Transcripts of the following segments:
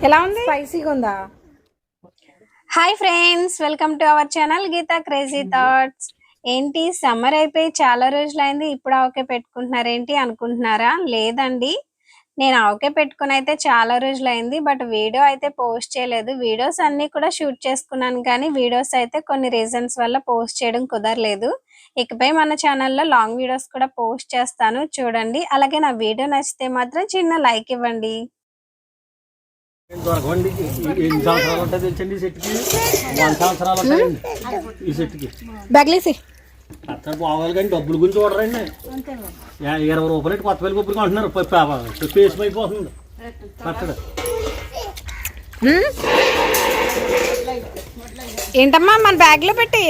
ఎలా ఉంది? స్పైసీగా ఉందా? Hi friends, welcome to our channel Geetha crazy thoughts. ఏంటి సమ్మర్ అయిపోయి చాలా రోజులైంది, ఇప్పుడు ఆవకాయ పెట్టుకుంటున్నారేంటి అనుకుంటున్నారా? లేదండి, నేను ఆవకాయ పెట్టుకుని అయితే చాలా రోజులైంది. బట్ వీడియో అయితే పోస్ట్ చేయలేదు. వీడియోస్ అన్ని కూడా షూట్ చేసుకున్నాను, కానీ వీడియోస్ అయితే కొన్ని రీజన్స్ వల్ల పోస్ట్ చేయడం కుదరలేదు. ఇకపై మన ఛానల్లో లాంగ్ వీడియోస్ కూడా పోస్ట్ చేస్తాను, చూడండి. అలాగే నా వీడియో నచ్చితే మాత్రం చిన్న లైక్ ఇవ్వండి. దొరకండి. ఎన్ని సంవత్సరాలు ఉంటుంది తెచ్చండి ఈ సెట్కి? 100 సంవత్సరాలు ఉంటాయండి ఈ సెట్కి. బగ్లీసి అక్కడ పోవాలి కానీ డబ్బుల గురించి చూడరండి. 20 రూపాయలు కొత్త వేలు కొబ్బరి కొంటున్నారు. పేస్ట్ అయిపోతుంది పచ్చడి. ఏంటమ్మా మన బ్యాగ్ లో పెట్టి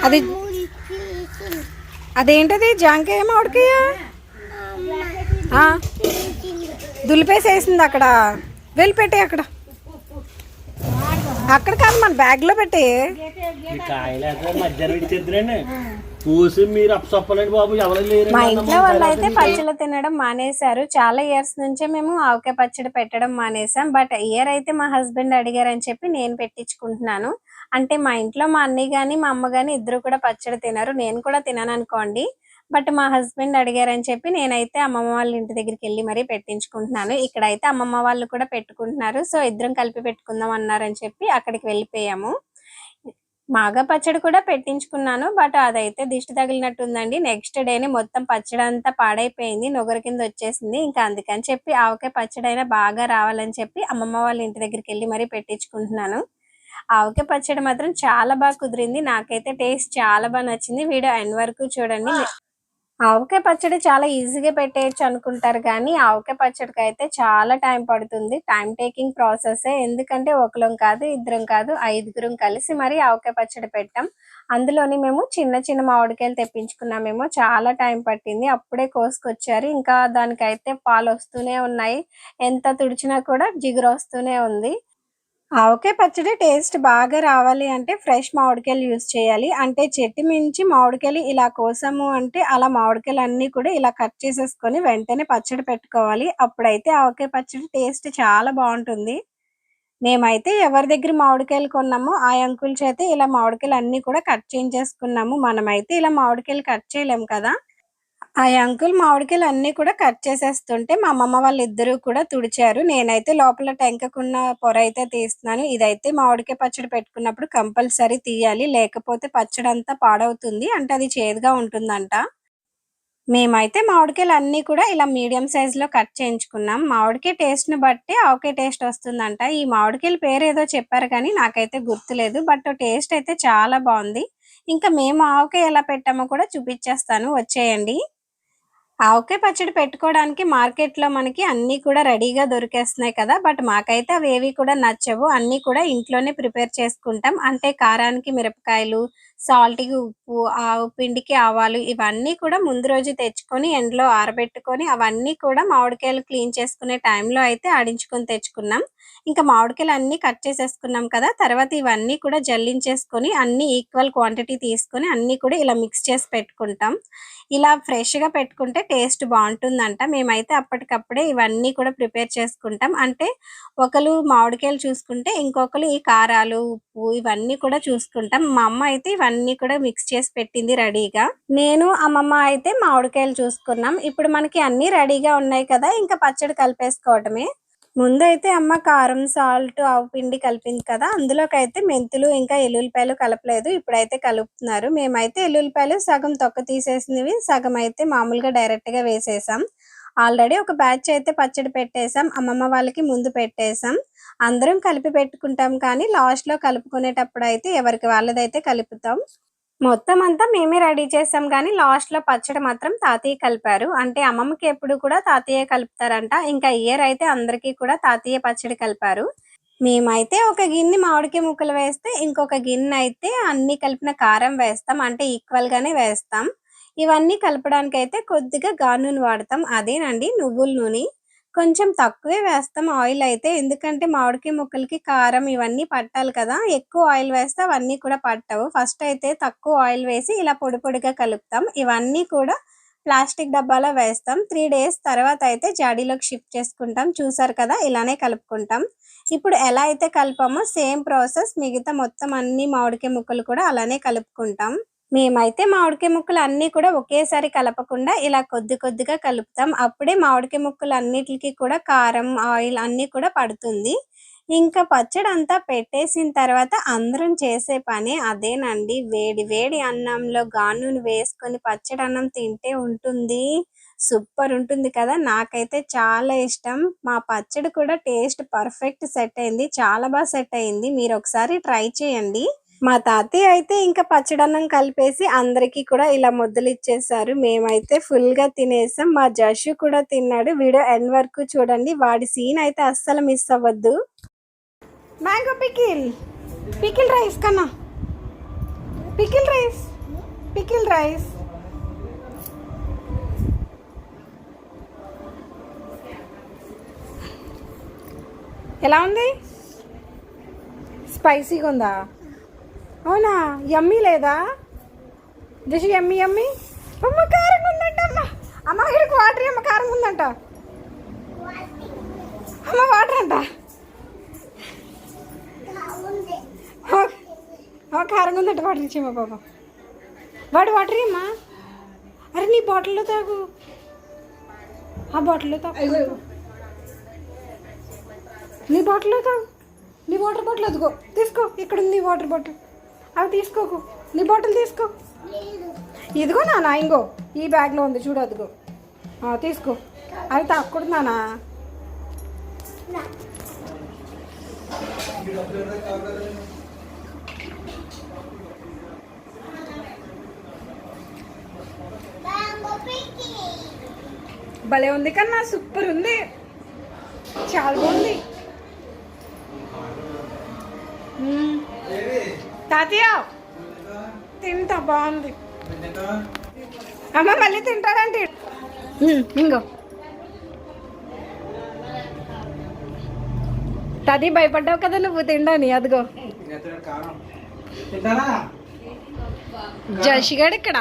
అది అదేంటది? జాంకాయ మామిడికాయ దులిపేసేసింది. అక్కడ వెళ్ళి పెట్టే, అక్కడ అక్కడ కాదు, మన బ్యాగ్ లో పెట్టి. మధ్యాహ్నం ఇచ్చేద్దరండి పూసి మీరు అప్పసొప్పలేండి బాబు, ఎవరు లేరు. మా ఇంట్లో వాళ్ళు అయితే పచ్చళ్ళు తినడం మానేశారు. చాలా ఇయర్స్ నుంచే మేము ఆవకాయ పచ్చడి పెట్టడం మానేసాం. బట్ ఇయర్ అయితే మా హస్బెండ్ అడిగారని చెప్పి నేను పెట్టించుకుంటున్నాను. అంటే మా ఇంట్లో మా అన్నయ్య గాని మా అమ్మ గాని ఇద్దరు కూడా పచ్చడి తినరు, నేను కూడా తినను అనుకోండి. బట్ మా హస్బెండ్ అడిగారని చెప్పి నేనైతే అమ్మమ్మ వాళ్ళ ఇంటి దగ్గరికి వెళ్ళి మరీ పెట్టించుకుంటున్నాను. ఇక్కడైతే అమ్మమ్మ వాళ్ళు కూడా పెట్టుకుంటున్నారు. సో ఇద్దరం కలిపి పెట్టుకుందాం అన్నారని చెప్పి అక్కడికి వెళ్ళిపోయాము. మాగా పచ్చడి కూడా పెట్టించుకున్నాను. బట్ అదైతే దిష్టి తగిలినట్టు ఉందండి. నెక్స్ట్ డేనే మొత్తం పచ్చడి అంతా పాడైపోయింది, నొగరు కింద వచ్చేసింది. ఇంకా అందుకని చెప్పి ఆవకాయ పచ్చడి అయినా బాగా రావాలని చెప్పి అమ్మమ్మ వాళ్ళ ఇంటి దగ్గరికి వెళ్ళి మరీ పెట్టించుకుంటున్నాను. ఆవకాయ పచ్చడి మాత్రం చాలా బాగా కుదిరింది. నాకైతే టేస్ట్ చాలా బాగా నచ్చింది. వీడియో ఎండ్ వరకు చూడండి. ఆవకాయ పచ్చడి చాలా ఈజీగా పెట్టేయచ్చు అనుకుంటారు, కానీ ఆవకాయ పచ్చడికి అయితే చాలా టైం పడుతుంది. Time taking process. ఎందుకంటే ఒకరం కాదు, ఇద్దరం కాదు, 5గురం కలిసి మరి ఆవకాయ పచ్చడి పెట్టాం. అందులోని మేము చిన్న చిన్న మామిడికాయలు తెప్పించుకున్నామేమో, చాలా టైం పట్టింది. అప్పుడే కోసుకొచ్చారు. ఇంకా దానికైతే పాలు వస్తూనే ఉన్నాయి. ఎంత తుడిచినా కూడా జిగురు వస్తూనే ఉంది. ఆవకాయ పచ్చడి టేస్ట్ బాగా రావాలి అంటే ఫ్రెష్ మామిడికాయలు యూజ్ చేయాలి. అంటే చెట్టు మించి మామిడికాయలు ఇలా కోసాము అంటే అలా మామిడికాయలు అన్నీ కూడా ఇలా కట్ చేసేసుకొని వెంటనే పచ్చడి పెట్టుకోవాలి. అప్పుడైతే ఆవకాయ పచ్చడి టేస్ట్ చాలా బాగుంటుంది. మేమైతే ఎవరి దగ్గర మామిడికాయలు కొన్నామో ఆ అంకుల్ చేత ఇలా మామిడికాయలు అన్నీ కూడా కట్ చేయించేసుకున్నాము. మనమైతే ఇలా మామిడికాయలు కట్ చేయలేము కదా. ఆ అంకుల్ మామిడికాయలు అన్నీ కూడా కట్ చేసేస్తుంటే మా అమ్మమ్మ వాళ్ళిద్దరూ కూడా తుడిచారు. నేనైతే లోపల టెంకకున్న పొర అయితే తీస్తున్నాను. ఇదైతే మామిడికాయ పచ్చడి పెట్టుకున్నప్పుడు కంపల్సరీ తీయాలి, లేకపోతే పచ్చడి అంతా పాడవుతుంది. అంటే అది చేదుగా ఉంటుందంట. మేమైతే మామిడికాయలు అన్నీ కూడా ఇలా మీడియం సైజ్ లో కట్ చేయించుకున్నాం. మామిడికాయ టేస్ట్ ని బట్టి ఆవకాయ టేస్ట్ వస్తుందంట. ఈ మామిడికాయల పేరు ఏదో చెప్పారు కానీ నాకైతే గుర్తులేదు. బట్ టేస్ట్ అయితే చాలా బాగుంది. ఇంకా మేము ఆవకాయ ఎలా పెట్టామో కూడా చూపించేస్తాను, వచ్చేయండి. ఆవకాయ పచ్చడి పెట్టుకోవడానికి మార్కెట్లో మనకి అన్నీ కూడా రెడీగా దొరికేస్తున్నాయి కదా. బట్ మాకైతే అవి ఏవి కూడా నచ్చవు. అన్నీ కూడా ఇంట్లోనే ప్రిపేర్ చేసుకుంటాం. అంటే కారానికి మిరపకాయలు, సాల్ట్‌కి ఉప్పు, ఆవు పిండికి ఆవాలు, ఇవన్నీ కూడా ముందు రోజు తెచ్చుకొని ఎండలో ఆరబెట్టుకొని అవన్నీ కూడా మామిడికాయలు క్లీన్ చేసుకునే టైంలో అయితే ఆడించుకొని తెచ్చుకున్నాం. ఇంకా మామిడికాయలు అన్నీ కట్ చేసేసుకున్నాం కదా. తర్వాత ఇవన్నీ కూడా జల్లించేసుకొని అన్ని ఈక్వల్ క్వాంటిటీ తీసుకొని అన్నీ కూడా ఇలా మిక్స్ చేసి పెట్టుకుంటాం. ఇలా ఫ్రెష్‌గా పెట్టుకుంటే టేస్ట్ బాగుంటుందంట. మేమైతే అప్పటికప్పుడే ఇవన్నీ కూడా ప్రిపేర్ చేసుకుంటాం. అంటే ఒకరు మామిడికాయలు చూసుకుంటే ఇంకొకరు ఈ కారాలు, ఉప్పు ఇవన్నీ కూడా చూసుకుంటాం. మా అమ్మ అయితే ఇవన్నీ కూడా మిక్స్ చేసి పెట్టింది రెడీగా. నేను, అమ్మమ్మ అయితే మామిడికాయలు చూసుకున్నాం. ఇప్పుడు మనకి అన్నీ రెడీగా ఉన్నాయి కదా, ఇంకా పచ్చడి కలిపేసుకోవటమే. ముందైతే అమ్మ కారం, సాల్ట్, ఆవు పిండి కలిపింది కదా, అందులోకైతే మెంతులు ఇంకా ఎల్లుల్లిపాయలు కలపలేదు. ఇప్పుడైతే కలుపుతున్నారు. మేమైతే ఎల్లుల్లిపాయలు సగం తొక్క తీసేసినవి, సగం అయితే మామూలుగా డైరెక్ట్ గా వేసేసాం. ఆల్రెడీ ఒక బ్యాచ్ అయితే పచ్చడి పెట్టేసాం. అమ్మమ్మ వాళ్ళకి ముందు పెట్టేసాం. అందరం కలిపి పెట్టుకుంటాం, కానీ లాస్ట్ లో కలుపుకునేటప్పుడు అయితే ఎవరికి వాళ్ళదైతే కలుపుతాం. మొత్తం అంతా మేమే రెడీ చేసాం, కానీ లాస్ట్ లో పచ్చడి మాత్రం తాతయ్య కలిపారు. అంటే అమ్మమ్మకి ఎప్పుడు కూడా తాతయ్య కలుపుతారంట. ఇంకా ఇయర్ అయితే అందరికీ కూడా తాతయ్య పచ్చడి కలిపారు. మేమైతే ఒక గిన్నె మామిడికాయ ముక్కలు వేస్తే ఇంకొక గిన్నె అయితే అన్ని కలిపిన కారం వేస్తాం. అంటే ఈక్వల్ గానే వేస్తాం. ఇవన్నీ కలపడానికి అయితే కొద్దిగా నూనె వాడతాం, అదేనండి నువ్వుల నూనె. కొంచెం తక్కువే వేస్తాం ఆయిల్ అయితే, ఎందుకంటే మామిడికాయ ముక్కలకి కారం ఇవన్నీ పట్టాలి కదా. ఎక్కువ ఆయిల్ వేస్తే అవన్నీ కూడా పట్టవు. ఫస్ట్ అయితే తక్కువ ఆయిల్ వేసి ఇలా పొడి పొడిగా కలుపుతాం. ఇవన్నీ కూడా ప్లాస్టిక్ డబ్బాలో వేస్తాం. 3 డేస్ తర్వాత అయితే జాడీలోకి షిఫ్ట్ చేసుకుంటాం. చూసారు కదా, ఇలానే కలుపుకుంటాం. ఇప్పుడు ఎలా అయితే కలిపామో సేమ్ ప్రాసెస్ మిగతా మొత్తం అన్ని మామిడికాయ ముక్కలు కూడా అలానే కలుపుకుంటాం. మేమైతే మామిడికాయ ముక్కలు అన్నీ కూడా ఒకేసారి కలపకుండా ఇలా కొద్ది కొద్దిగా కలుపుతాం. అప్పుడే మామిడికాయ ముక్కలు అన్నిటికి కూడా కారం, ఆయిల్ అన్నీ కూడా పడుతుంది. ఇంకా పచ్చడి అంతా పెట్టేసిన తర్వాత అందరం చేసే పని అదేనండి. వేడి వేడి అన్నంలో గానుని వేసుకొని పచ్చడి అన్నం తింటే ఉంటుంది, సూపర్ ఉంటుంది కదా. నాకైతే చాలా ఇష్టం. మా పచ్చడి కూడా టేస్ట్ పర్ఫెక్ట్ సెట్ అయింది, చాలా బాగా సెట్ అయింది. మీరు ఒకసారి ట్రై చేయండి. మా తాతయ్య అయితే ఇంకా పచ్చడన్నం కలిపేసి అందరికీ కూడా ఇలా ముద్దలు ఇచ్చేసారు. మేమైతే ఫుల్ గా తినేసాం. మా జషు కూడా తిన్నాడు. వీడియో ఎండ్ వరకు చూడండి, వాడి సీన్ అయితే అస్సలు మిస్ అవ్వద్దు. మ్యాంగో పికిల్ రైస్ కన్నా, పికిల్ రైస్ ఎలా ఉంది? స్పైసీగా ఉందా? అవునా? యమ్మీ లేదా? జస్ట్ యమ్మీ. అమ్మ కారం ఉందంట. అమ్మ ఇక్కడికి వాటర్. అమ్మ కారం ఉందంట. అమ్మ వాటర్ అంట. కారంగా ఉందంట. వాటర్ ఇచ్చేమ్మా బాబా. వాటర్ ఇమ్మా. అరే నీ బాటిల్లో తాగు, ఆ బాటిల్లో తాగు, నీ బాటిల్లో తాగు. నీ వాటర్ బాటిల్ అదిగో తీసుకో, ఇక్కడ ఉంది వాటర్ బాటిల్. అవి తీసుకోకు, నీ బాటిల్ తీసుకో. ఇదిగో నానా, ఇంకో ఈ బ్యాగ్లో ఉంది చూడు, అదిగో తీసుకో. అవి తాగకూడదు నానా. భలే ఉంది కన్నా, సూపర్ ఉంది, చాలా బాగుంది. తాతయ్య తింటా, బాగుంది. అమ్మ మళ్ళీ తింటాడంటే ఇంకో. తాతయ్య భయపడ్డావు కదా నువ్వు తిండాని, అదిగో జషిగాడు ఇక్కడ.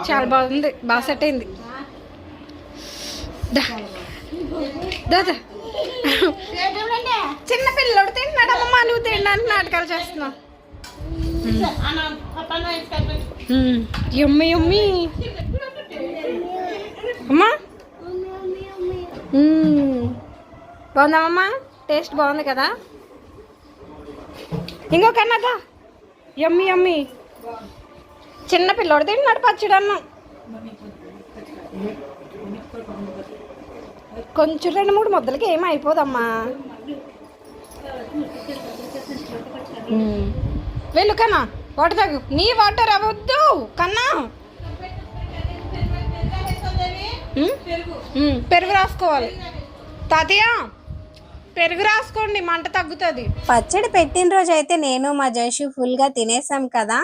చాలా బాగుంది, బాగా సెట్ అయింది. చిన్న పిల్లడు తింటున్నాడమ్మా, నువ్వు తినడానికి నాటకాలు చేస్తున్నావు. యమ్మీ అమ్మా. బాగుందమ్మా, టేస్ట్ బాగుంది కదా. ఇంకొకన్నదా యమ్మీ. చిన్న పిల్లోడు తింటున్నాడు పచ్చడి అన్నం. కొంచెం 2-3 ముద్దలకి ఏమీ అయిపోదమ్మా. వెళ్ళు కన్నా, వాటర్ తాగు. నీ వాటర్ అవ్వద్దు కన్నా. పెరుగు రాసుకోవాలి తాతయ్య, పెరుగు రాసుకోండి, మంట తగ్గుతుంది. పచ్చడి పెట్టిన రోజు అయితే నేను మా జషు ఫుల్గా తినేసాం కదా.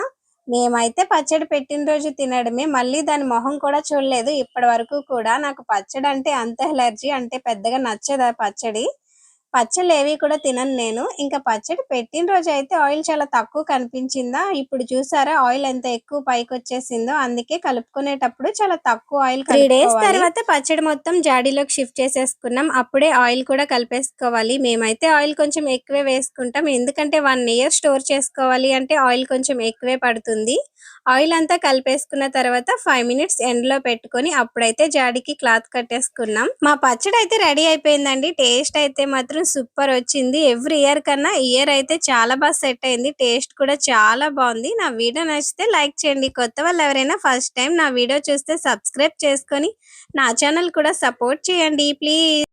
మేమైతే పచ్చడి పెట్టిన రోజు తినడమే, మళ్ళీ దాని మొహం కూడా చూడలేదు ఇప్పటి వరకు కూడా. నాకు పచ్చడి అంటే అంత ఎలర్జీ, అంటే పెద్దగా నచ్చదు పచ్చళ్ళు ఏవి కూడా తినను నేను. ఇంకా పచ్చడి పెట్టిన రోజు అయితే ఆయిల్ చాలా తక్కువ కనిపించిందా. ఇప్పుడు చూసారా ఆయిల్ ఎంత ఎక్కువ పైకి వచ్చేసిందో. అందుకే కలుపుకునేటప్పుడు చాలా తక్కువ ఆయిల్. 3 డేస్ తర్వాత పచ్చడి మొత్తం జాడీలోకి షిఫ్ట్ చేసేసుకున్నాం. అప్పుడే ఆయిల్ కూడా కలిపేసుకోవాలి. మేమైతే ఆయిల్ కొంచెం ఎక్కువే వేసుకుంటాం, ఎందుకంటే 1 ఇయర్ స్టోర్ చేసుకోవాలి అంటే ఆయిల్ కొంచెం ఎక్కువే పడుతుంది. ఆయిల్ అంతా కలిపేసుకున్న తర్వాత 5 మినిట్స్ ఎండ్లో పెట్టుకొని అప్పుడైతే జాడీకి క్లాత్ కట్టేసుకున్నాం. మా పచ్చడి అయితే రెడీ అయిపోయిందండి. టేస్ట్ అయితే మాత్రం సూపర్ వచ్చింది. ఎవ్రీ ఇయర్ కన్నా ఇయర్ అయితే చాలా బాగా సెట్ అయింది. టేస్ట్ కూడా చాలా బాగుంది. నా వీడియో నచ్చితే లైక్ చేయండి. కొత్త వాళ్ళు ఎవరైనా ఫస్ట్ టైం నా వీడియో చూస్తే సబ్స్క్రైబ్ చేసుకొని నా ఛానల్ కూడా సపోర్ట్ చేయండి ప్లీజ్.